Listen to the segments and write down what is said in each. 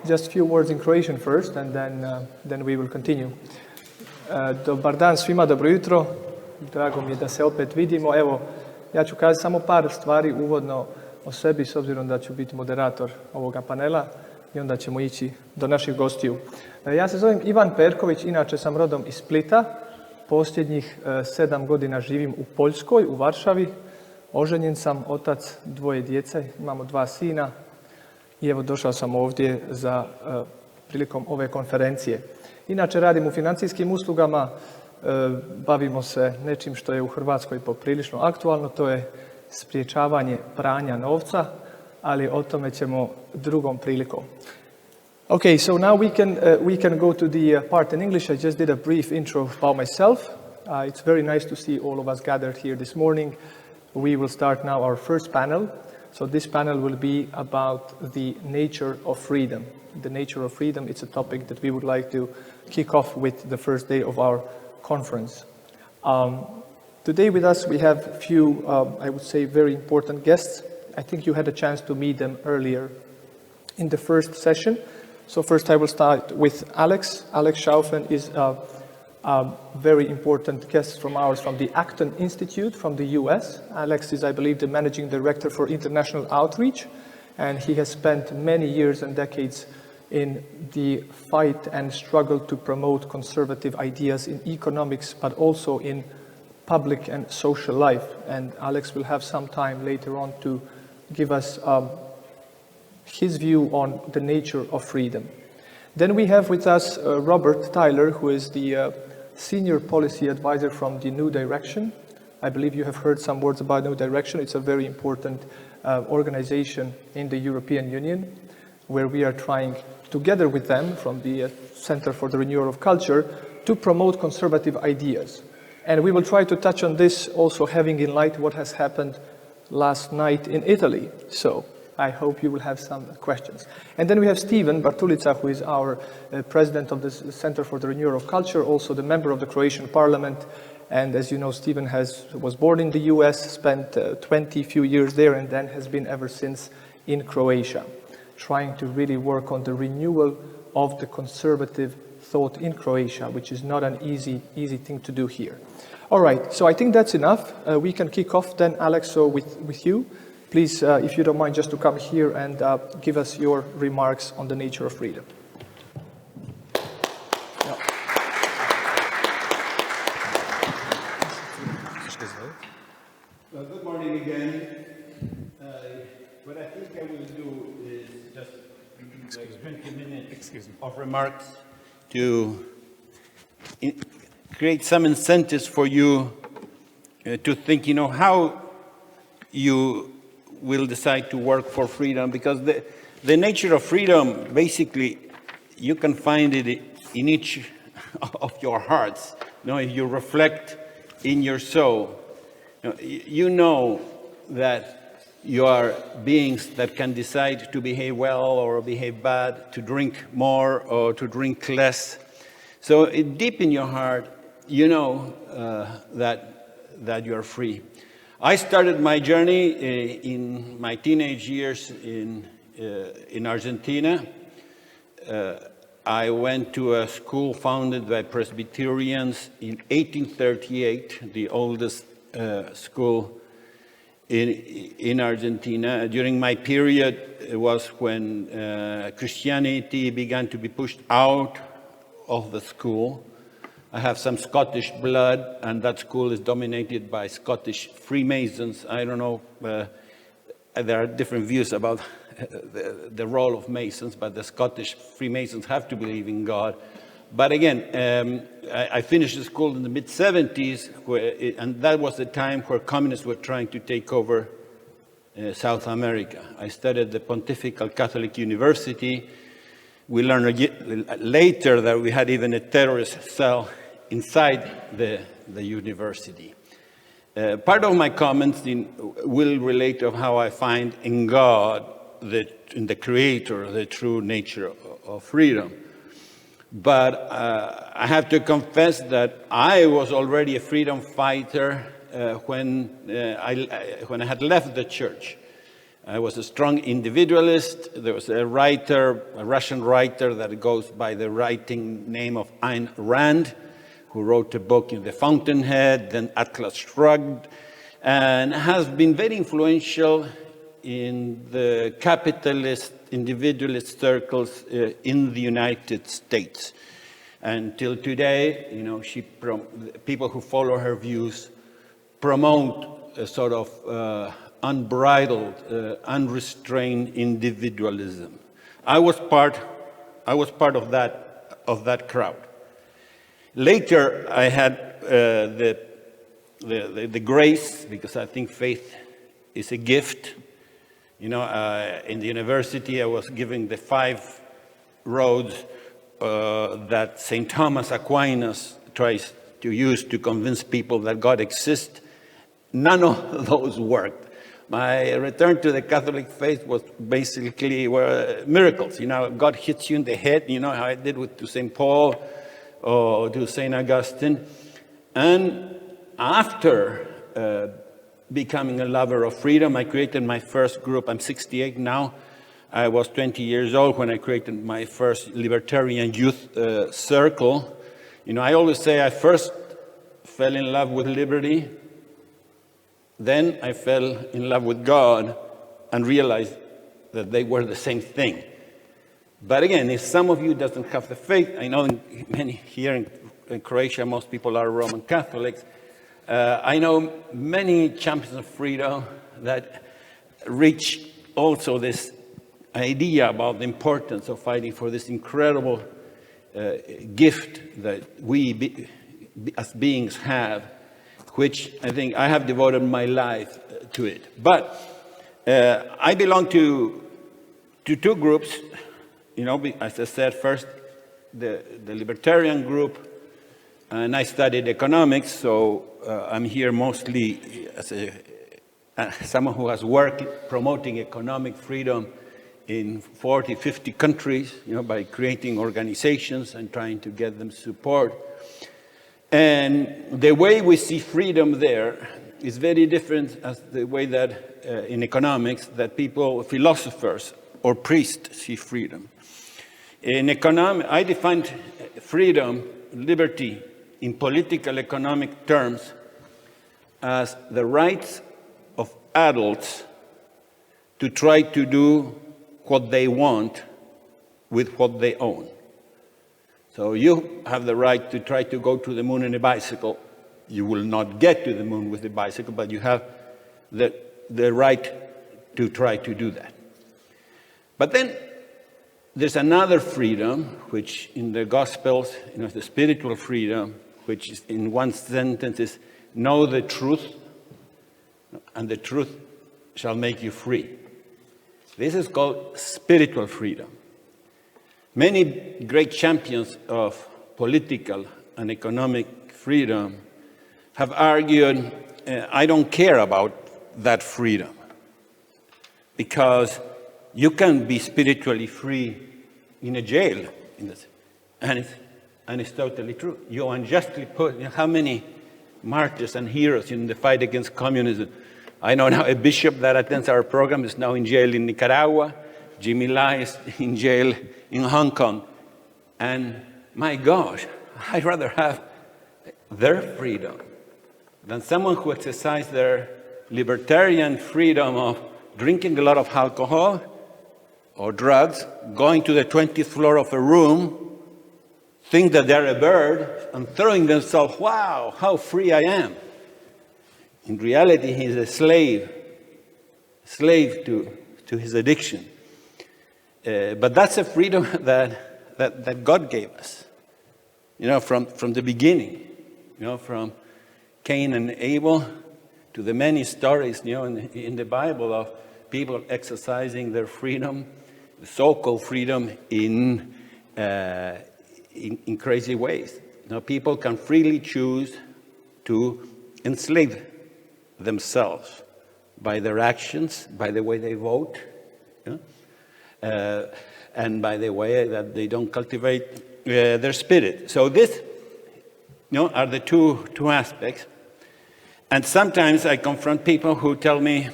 Just a few words in Croatian first, and then we will continue. Dobar dan svima, dobro jutro. Drago mi je da se opet vidimo. Evo, ja ću kazati samo par stvari uvodno o sebi, s obzirom da ću biti moderator ovoga panela i onda ćemo ići do naših gostiju. Ja se zovem Ivan Perković, inače sam rodom iz Splita. Posljednjih 7 godina živim u Poljskoj, u Varšavi. Oženjen sam, otac 2 djece, imamo 2 sina. I evo došao sam ovdje za prilikom ove konferencije. Inače radim u financijskim uslugama, bavimo se nečim što je u Hrvatskoj poprilično aktualno, to je spriječavanje pranja novca, ali o tome ćemo drugom prilikom. Okay, so now we can go to the part in English. I just did a brief intro about myself. It's very nice to see all of us gathered here this morning. We will start now our first panel. So this panel will be about the nature of freedom. The nature of freedom, it's a topic that we would like to kick off with the first day of our conference. Today with us we have a few, I would say, very important guests. I think you had a chance to meet them earlier in the first session. So first I will start with Alex. Alex Chafuen is a very important guest from ours from the Acton Institute from the US. Alex is, I believe, the managing director for international outreach, and he has spent many years and decades in the fight and struggle to promote conservative ideas in economics, but also in public and social life. And Alex will have some time later on to give us his view on the nature of freedom. Then we have with us Robert Tyler, who is the Senior Policy Advisor from the New Direction. I believe you have heard some words about New Direction. It's a very important organization in the European Union, where we are trying, together with them from the Center for the Renewal of Culture, to promote conservative ideas. And we will try to touch on this also having in light what has happened last night in Italy. So I hope you will have some questions. And then we have Steven Bartulica, who is our president of the Center for the Renewal of Culture, also the member of the Croatian Parliament. And as you know, Steven was born in the US, spent 20 few years there, and then has been ever since in Croatia, trying to really work on the renewal of the conservative thought in Croatia, which is not an easy thing to do here. All right, so I think that's enough. We can kick off then, Alex, so with you. Please, if you don't mind, just to come here and give us your remarks on the nature of freedom. Yeah. Good morning again. What I think I will do is just like 20 minutes of remarks to create some incentives for you to think, how you will decide to work for freedom, because the nature of freedom, basically, you can find it in each of your hearts. If you reflect in your soul, you know that you are beings that can decide to behave well or behave bad, to drink more or to drink less. So deep in your heart, you know that you are free. I started my journey in my teenage years in Argentina. I went to a school founded by Presbyterians in 1838, the oldest school in Argentina. During my period, it was when Christianity began to be pushed out of the school. I have some Scottish blood, and that school is dominated by Scottish Freemasons. I don't know, there are different views about the role of Masons, but the Scottish Freemasons have to believe in God. But again, I finished the school in the mid-70s, and that was the time where communists were trying to take over South America. I studied at the Pontifical Catholic University. We learned later that we had even a terrorist cell inside the university. Part of my comments will relate to how I find in God, in the Creator, the true nature of freedom. But I have to confess that I was already a freedom fighter when I had left the church. I was a strong individualist. There was a writer, a Russian writer that goes by the writing name of Ayn Rand, who wrote a book in The Fountainhead, then Atlas Shrugged, and has been very influential in the capitalist, individualist circles in the United States. Until today, you know, people who follow her views promote a sort of unbridled, unrestrained individualism. I was part of that crowd. Later, I had the grace, because I think faith is a gift. You know, in the university, I was given the 5 roads that St. Thomas Aquinas tries to use to convince people that God exists. None of those worked. My return to the Catholic faith was basically miracles. You know, God hits you in the head, you know how I did to St. Paul or to St. Augustine. And after becoming a lover of freedom, I created my first group. I'm 68 now. I was 20 years old when I created my first libertarian youth circle. You know, I always say I first fell in love with liberty, then I fell in love with God and realized that they were the same thing. But again, if some of you doesn't have the faith, I know many here in Croatia, most people are Roman Catholics. I know many champions of freedom that reach also this idea about the importance of fighting for this incredible gift that we as beings have, which I think I have devoted my life to it. But I belong to 2 groups, you know, as I said, first the libertarian group, and I studied economics, so I'm here mostly as someone who has worked promoting economic freedom in 40, 50 countries, you know, by creating organizations and trying to get them support. And the way we see freedom there is very different as the way that in economics that people, philosophers or priests see freedom. In economics, I defined freedom, liberty, in political economic terms as the rights of adults to try to do what they want with what they own. So you have the right to try to go to the moon in a bicycle. You will not get to the moon with a bicycle, but you have the right to try to do that. But then there's another freedom, which in the Gospels, you know, the spiritual freedom, which is in one sentence is, know the truth, and the truth shall make you free. This is called spiritual freedom. Many great champions of political and economic freedom have argued, I don't care about that freedom, because you can be spiritually free in a jail, and it's totally true. You unjustly put, you know, how many martyrs and heroes in the fight against communism. I know now a bishop that attends our program is now in jail in Nicaragua. Jimmy Lai is in jail in Hong Kong. And my gosh, I'd rather have their freedom than someone who exercised their libertarian freedom of drinking a lot of alcohol or drugs, going to the 20th floor of a room, think that they're a bird, and throwing themselves, wow, how free I am. In reality, he's a slave to his addiction. But that's a freedom that God gave us, you know, from the beginning, you know, from Cain and Abel to the many stories, you know, in the Bible of people exercising their freedom, the so-called freedom in crazy ways. You know, people can freely choose to enslave themselves by their actions, by the way they vote, you know, and by the way that they don't cultivate their spirit. So this, are the two aspects. And sometimes I confront people who tell me,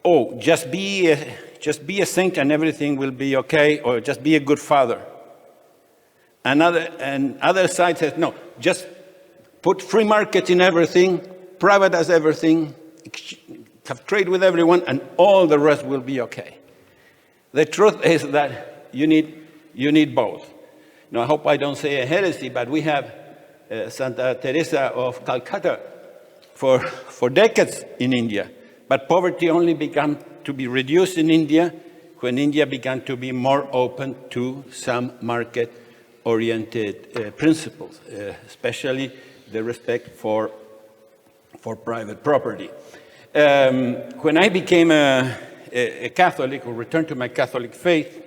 "Oh, just be a saint and everything will be okay," or "just be a good father." And other side says, "No, just put free market in everything, privatize everything, have trade with everyone, and all the rest will be okay." The truth is that you need both. Now, I hope I don't say a heresy, but we have Santa Teresa of Calcutta for decades in India. But poverty only began to be reduced in India when India began to be more open to some market-oriented principles, especially the respect for private property. When I became a Catholic, or returned to my Catholic faith,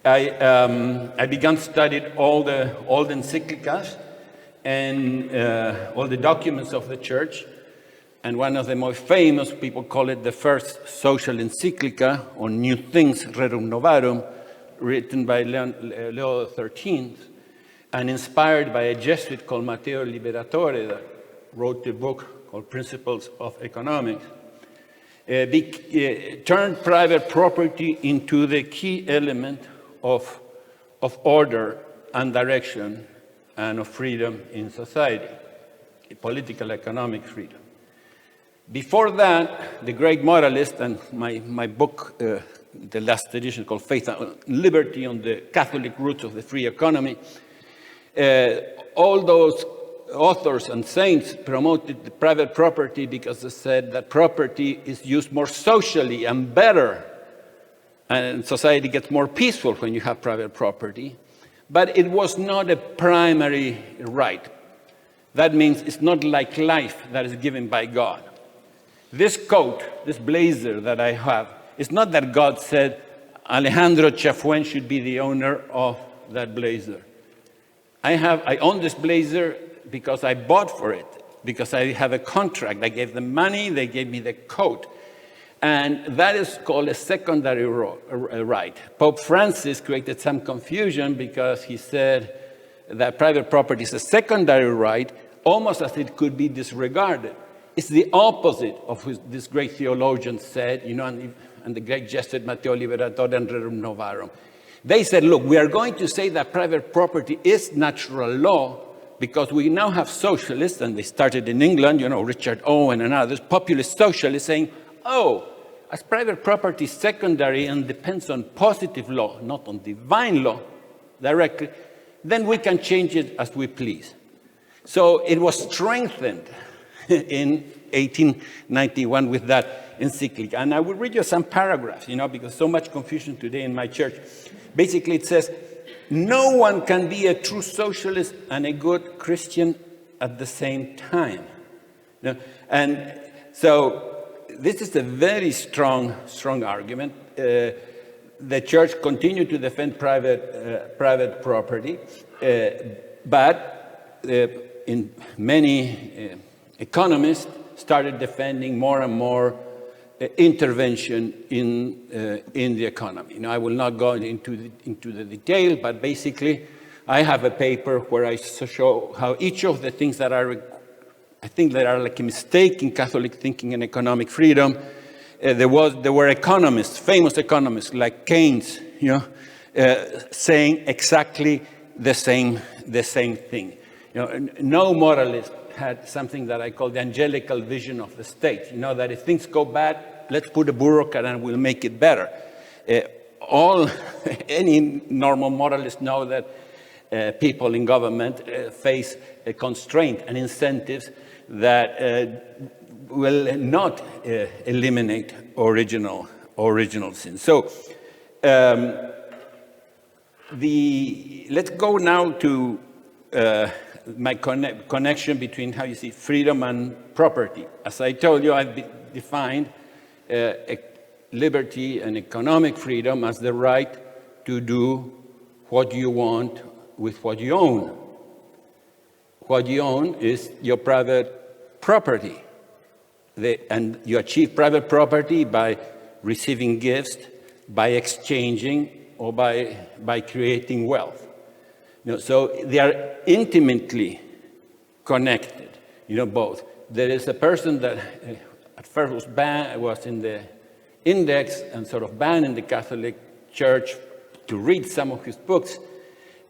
I began studying all the encyclicals and all the documents of the church. And one of the most famous, people call it the first social encyclica on new things, Rerum Novarum, written by Leo XIII, and inspired by a Jesuit called Matteo Liberatore that wrote a book called Principles of Economics, turned private property into the key element of order and direction and of freedom in society, political, economic freedom. Before that, the great moralist, and my book, the last edition called Faith and Liberty on the Catholic Roots of the Free Economy, all those authors and saints promoted the private property because they said that property is used more socially and better, and society gets more peaceful when you have private property. But it was not a primary right. That means it's not like life that is given by God. This coat, this blazer that I have, it's not that God said Alejandro Chafuen should be the owner of that blazer. I own this blazer because I bought for it, because I have a contract. I gave them money, they gave me the coat. And that is called a secondary right. Pope Francis created some confusion because he said that private property is a secondary right, almost as it could be disregarded. It's the opposite of what this great theologian said, and the great Jesuit Matteo Liberatore and Rerum Novarum. They said, look, we are going to say that private property is natural law because we now have socialists, and they started in England, Richard Owen and others, populist socialists saying, oh, as private property is secondary and depends on positive law, not on divine law directly, then we can change it as we please. So it was strengthened in 1891 with that encyclical. And I will read you some paragraphs, because so much confusion today in my church. Basically, it says, no one can be a true socialist and a good Christian at the same time. And so this is a very strong argument. The church continued to defend private property, but in many economists started defending more and more intervention in the economy. I will not go into the detail, but basically, I have a paper where I show how each of the things that I think that are like a mistake in Catholic thinking and economic freedom. There were economists, famous economists like Keynes, saying exactly the same thing. No moralist had something that I call the angelical vision of the state. That if things go bad, let's put a bureaucrat and we'll make it better. Any normal moralist know that people in government face a constraint and incentives that will not eliminate original sin. So let's go now to my connection between how you see freedom and property. As I told you, I've defined liberty and economic freedom as the right to do what you want with what you own. What you own is your private property. And you achieve private property by receiving gifts, by exchanging, or by creating wealth. So they are intimately connected, both. There is a person that at first was in the index and sort of banned in the Catholic Church to read some of his books,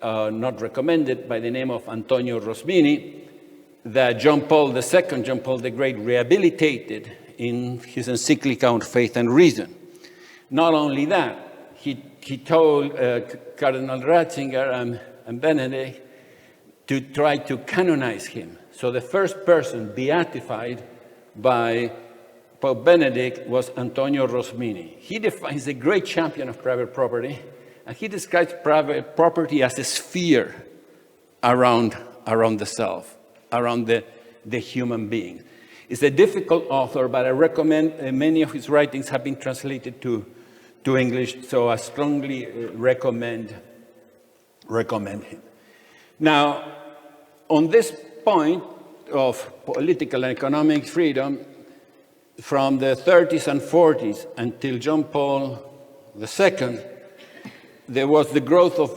not recommended, by the name of Antonio Rosmini, that John Paul II, John Paul the Great, rehabilitated in his encyclica on faith and reason. Not only that, he told Cardinal Ratzinger and Benedict to try to canonize him. So the first person beatified by Pope Benedict was Antonio Rosmini. He's a great champion of private property, and he describes private property as a sphere around the self, around the human being. He's a difficult author, but I recommend many of his writings have been translated to English, so I strongly recommend him. Now, on this point of political and economic freedom, from the 30s and 40s until John Paul II, there was the growth of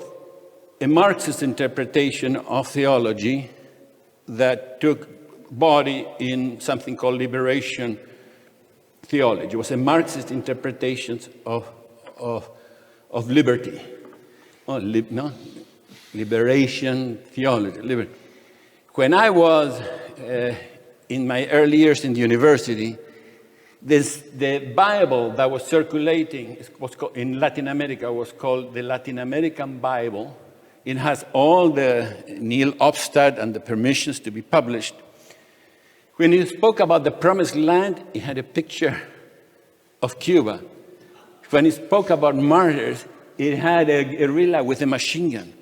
a Marxist interpretation of theology that took body in something called liberation theology. It was a Marxist interpretation of liberty. Liberation theology. When I was in my early years in the university, the Bible that was circulating in Latin America was called the Latin American Bible. It has all the Neil Obstad and the permissions to be published. When he spoke about the promised land, he had a picture of Cuba. When he spoke about martyrs, it had a guerrilla with a machine gun.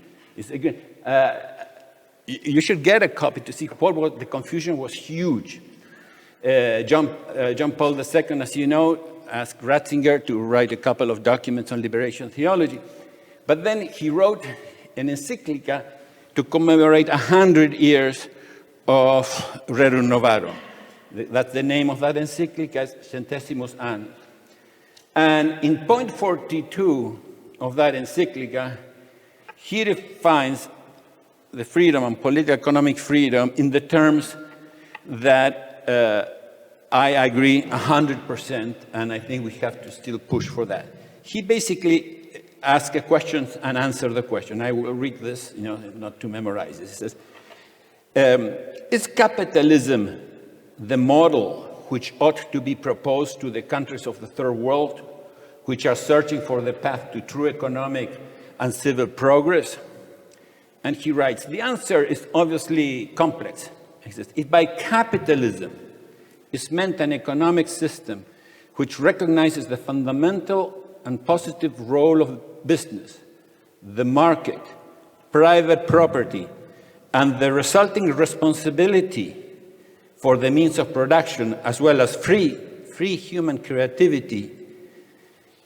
You should get a copy to see what was the confusion was huge. John Paul II, as you know, asked Ratzinger to write a couple of documents on liberation theology. But then he wrote an encyclica to commemorate 100 years of Rerum Novarum. That's the name of that encyclica, Centesimus Annus. And in point 42 of that encyclica, he defines the freedom and political economic freedom in the terms that I agree 100%, and I think we have to still push for that. He basically asks a question and answers the question. I will read this, not to memorize it. He says, is capitalism the model which ought to be proposed to the countries of the third world, which are searching for the path to true economic and civil progress? And he writes, the answer is obviously complex. He says, if by capitalism is meant an economic system which recognizes the fundamental and positive role of business, the market, private property, and the resulting responsibility for the means of production, as well as free human creativity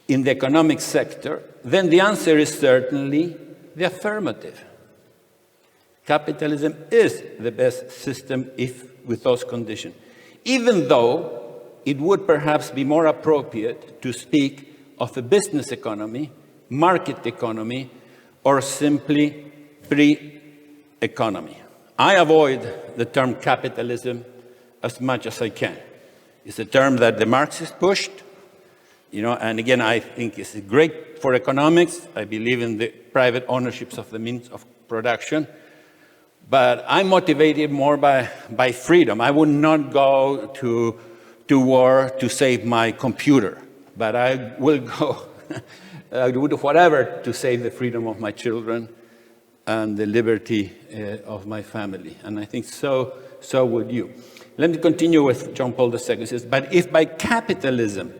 in the economic sector, then the answer is certainly the affirmative. Capitalism is the best system with those conditions, even though it would perhaps be more appropriate to speak of a business economy, market economy, or simply free economy. I avoid the term capitalism as much as I can. It's a term that the Marxists pushed, and again, I think it's great for economics. I believe in the private ownerships of the means of production. But I'm motivated more by freedom. I would not go to war to save my computer, but I will go, I would do whatever to save the freedom of my children and the liberty of my family. And I think so would you. Let me continue with John Paul II. He says, but if by capitalism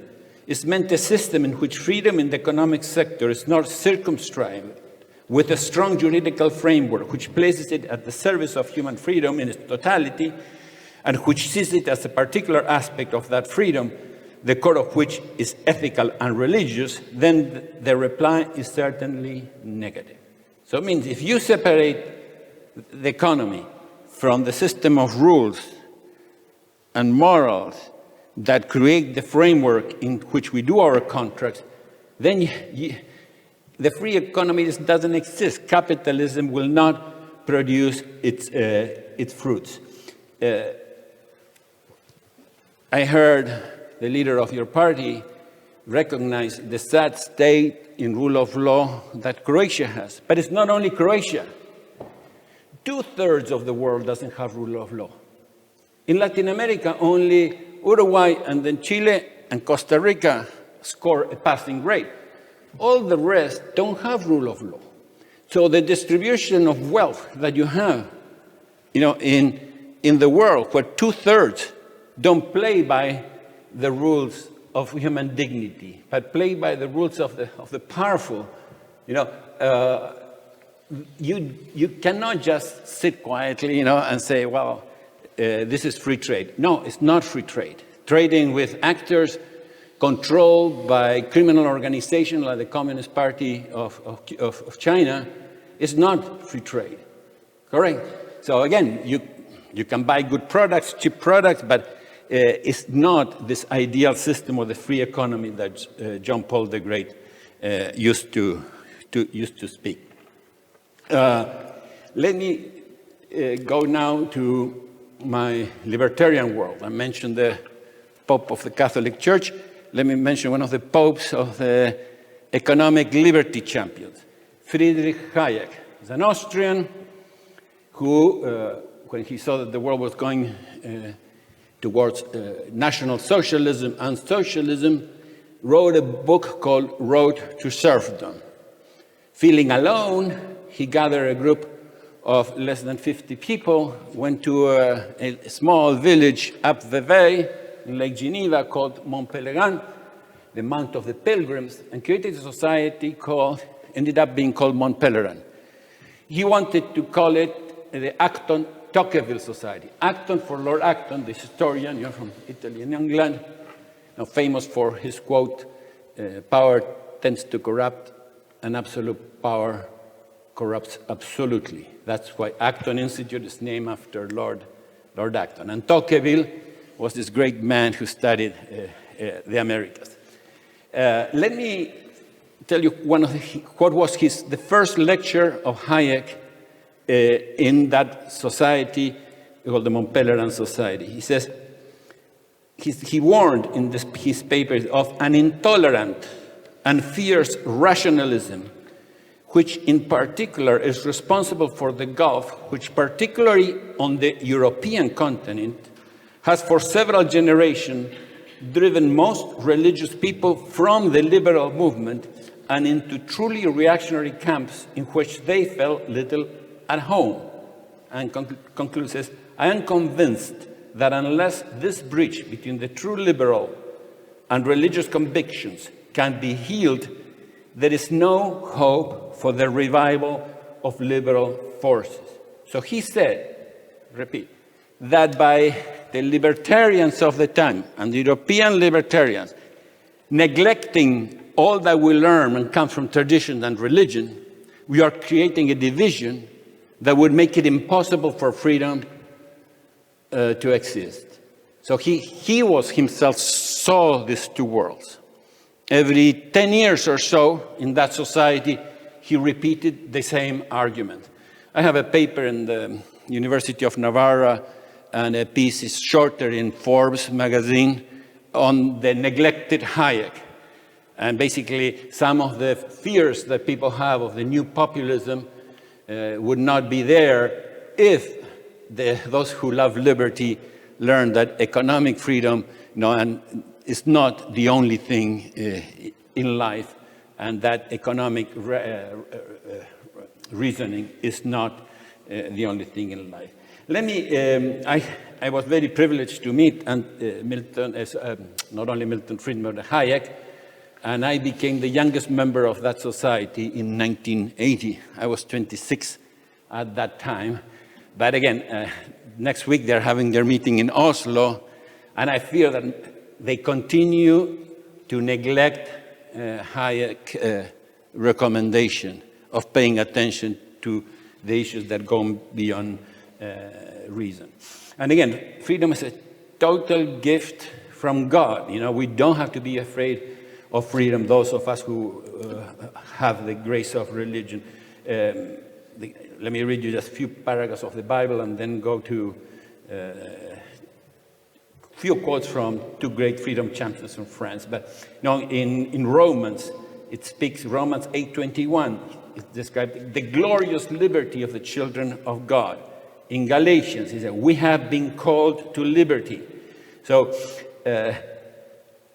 is meant a system in which freedom in the economic sector is not circumscribed with a strong juridical framework which places it at the service of human freedom in its totality and which sees it as a particular aspect of that freedom, the core of which is ethical and religious, then the reply is certainly negative. So it means if you separate the economy from the system of rules and morals that create the framework in which we do our contracts, then the free economy doesn't exist. Capitalism will not produce its fruits. I heard the leader of your party recognize the sad state in rule of law that Croatia has. But it's not only Croatia. 2/3 of the world doesn't have rule of law. In Latin America, only Uruguay and then Chile and Costa Rica score a passing grade. All the rest don't have rule of law. So the distribution of wealth that you have, in the world where 2/3 don't play by the rules of human dignity, but play by the rules of the powerful, you cannot just sit quietly, and say, well, this is free trade. No, it's not free trade. Trading with actors controlled by criminal organizations like the Communist Party of China is not free trade. Correct? So again, you can buy good products, cheap products, but it's not this ideal system of the free economy that John Paul the Great used to speak. Let me go now to my libertarian world. I mentioned the Pope of the Catholic Church. Let me mention one of the popes of the economic liberty champions, Friedrich Hayek. He's an Austrian who, when he saw that the world was going towards national socialism and socialism, wrote a book called Road to Serfdom. Feeling alone, he gathered a group of less than 50 people, went to a small village up the bay in Lake Geneva called Mont Pelerin, the Mount of the Pilgrims, and created a society ended up being called Mont Pelerin. He wanted to call it the Acton-Tocqueville Society. Acton for Lord Acton, the historian, from Italy and England, now famous for his quote, power tends to corrupt, and absolute power corrupts absolutely. That's why Acton Institute is named after Lord Acton. And Tocqueville was this great man who studied the Americas. Let me tell you what was the first lecture of Hayek in that society called the Mont Pelerin Society. He says, he warned in his papers of an intolerant and fierce rationalism, which in particular is responsible for the Gulf, which particularly on the European continent has for several generations driven most religious people from the liberal movement and into truly reactionary camps in which they felt little at home. And concludes, I am convinced that unless this breach between the true liberal and religious convictions can be healed, there is no hope for the revival of liberal forces. So he said, repeat, that by the libertarians of the time and the European libertarians neglecting all that we learn and comes from tradition and religion, we are creating a division that would make it impossible for freedom to exist. So he was himself saw these two worlds. Every 10 years or so in that society, he repeated the same argument. I have a paper in the University of Navarra, and a piece is shorter in Forbes magazine on the neglected Hayek. And basically, some of the fears that people have of the new populism would not be there if those who love liberty learn that economic freedom is not the only thing in life, and that economic reasoning is not the only thing in life. Let me, I was very privileged to meet Milton, not only Milton Friedman, but Hayek, and I became the youngest member of that society in 1980. I was 26 at that time. But again, next week they're having their meeting in Oslo, and I fear that they continue to neglect Hayek's recommendation of paying attention to the issues that go beyond reason. And again, freedom is a total gift from God. We don't have to be afraid of freedom, those of us who have the grace of religion. Let me read you just a few paragraphs of the Bible and then go to a few quotes from two great freedom champions from France. But in Romans, it speaks, Romans 8:21, it describes the glorious liberty of the children of God. In Galatians, he said, we have been called to liberty. So,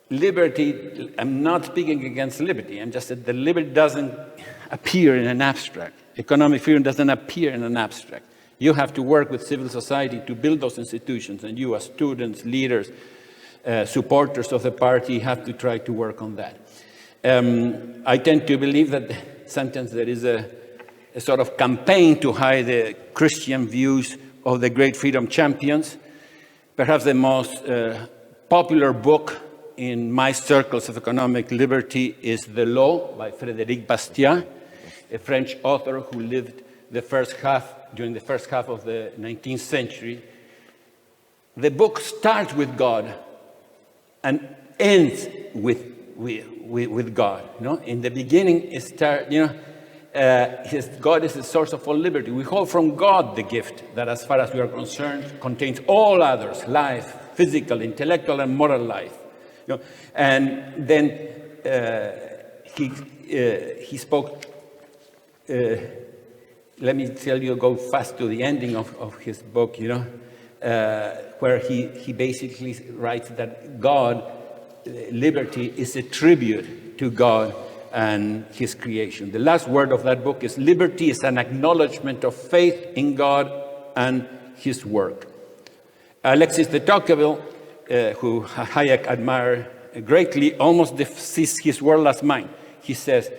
liberty, I'm not speaking against liberty. I'm just that the liberty doesn't appear in an abstract. Economic freedom doesn't appear in an abstract. You have to work with civil society to build those institutions, and you as students, leaders, supporters of the party have to try to work on that. I tend to believe that sometimes there is a sort of campaign to hide the Christian views of the great freedom champions. Perhaps the most popular book in my circles of economic liberty is The Law by Frédéric Bastiat, a French author who lived during the first half of the 19th century. The book starts with God and ends with God. In the beginning, God is the source of all liberty. We hold from God the gift that, as far as we are concerned, contains all others: life, physical, intellectual, and moral life. And then he spoke. Let me tell you, go fast to the ending of his book, where he basically writes that God, liberty is a tribute to God and his creation. The last word of that book is, liberty is an acknowledgement of faith in God and his work. Alexis de Tocqueville, who Hayek admired greatly, almost sees his world as mine. He says,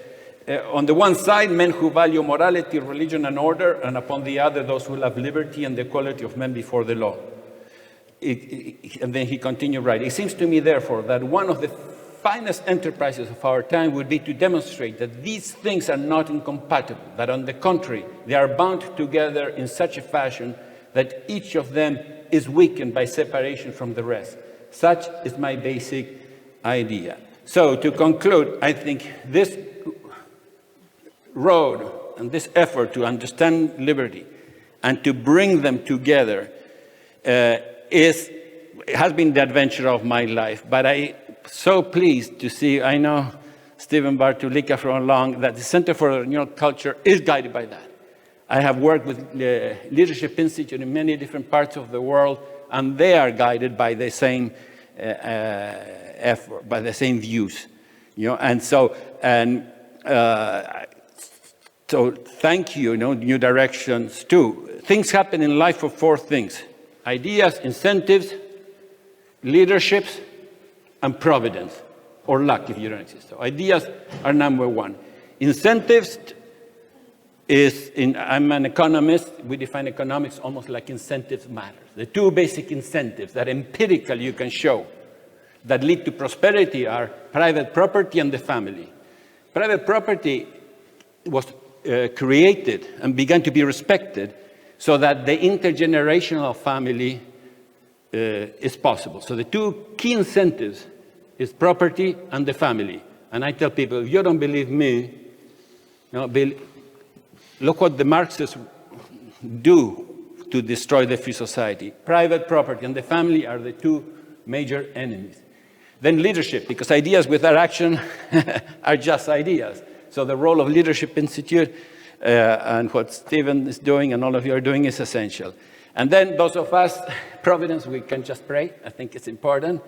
on the one side, men who value morality, religion, and order, and upon the other, those who love liberty and the equality of men before the law. And then he continued writing, it seems to me, therefore, that one of the finest enterprises of our time would be to demonstrate that these things are not incompatible, that on the contrary, they are bound together in such a fashion that each of them is weakened by separation from the rest. Such is my basic idea. So to conclude, I think this road and this effort to understand liberty and to bring them together has been the adventure of my life. But I'm so pleased to see, I know Stephen Bartulika from long, that the Center for Renewal Culture is guided by that. I have worked with the Leadership Institute in many different parts of the world, and they are guided by the same effort, by the same views. So thank you, New Directions too. Things happen in life for four things: ideas, incentives, leaderships, and providence, or luck if you don't exist. So ideas are number one. Incentives I'm an economist. We define economics almost like incentives matters. The two basic incentives that empirically you can show that lead to prosperity are private property and the family. Private property was created and began to be respected so that the intergenerational family is possible. So the two key incentives is property and the family. And I tell people, if you don't believe me, look what the Marxists do to destroy the free society. Private property and the family are the two major enemies. Then leadership, because ideas without action are just ideas. So the role of Leadership Institute and what Stephen is doing and all of you are doing is essential. And then those of us, Providence, we can just pray. I think it's important.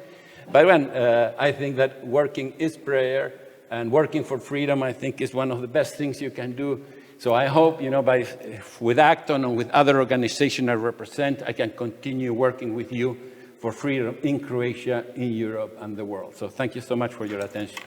But I think that working is prayer, and working for freedom, I think, is one of the best things you can do. So I hope, with Acton and with other organizations I represent, I can continue working with you for freedom in Croatia, in Europe, and the world. So thank you so much for your attention.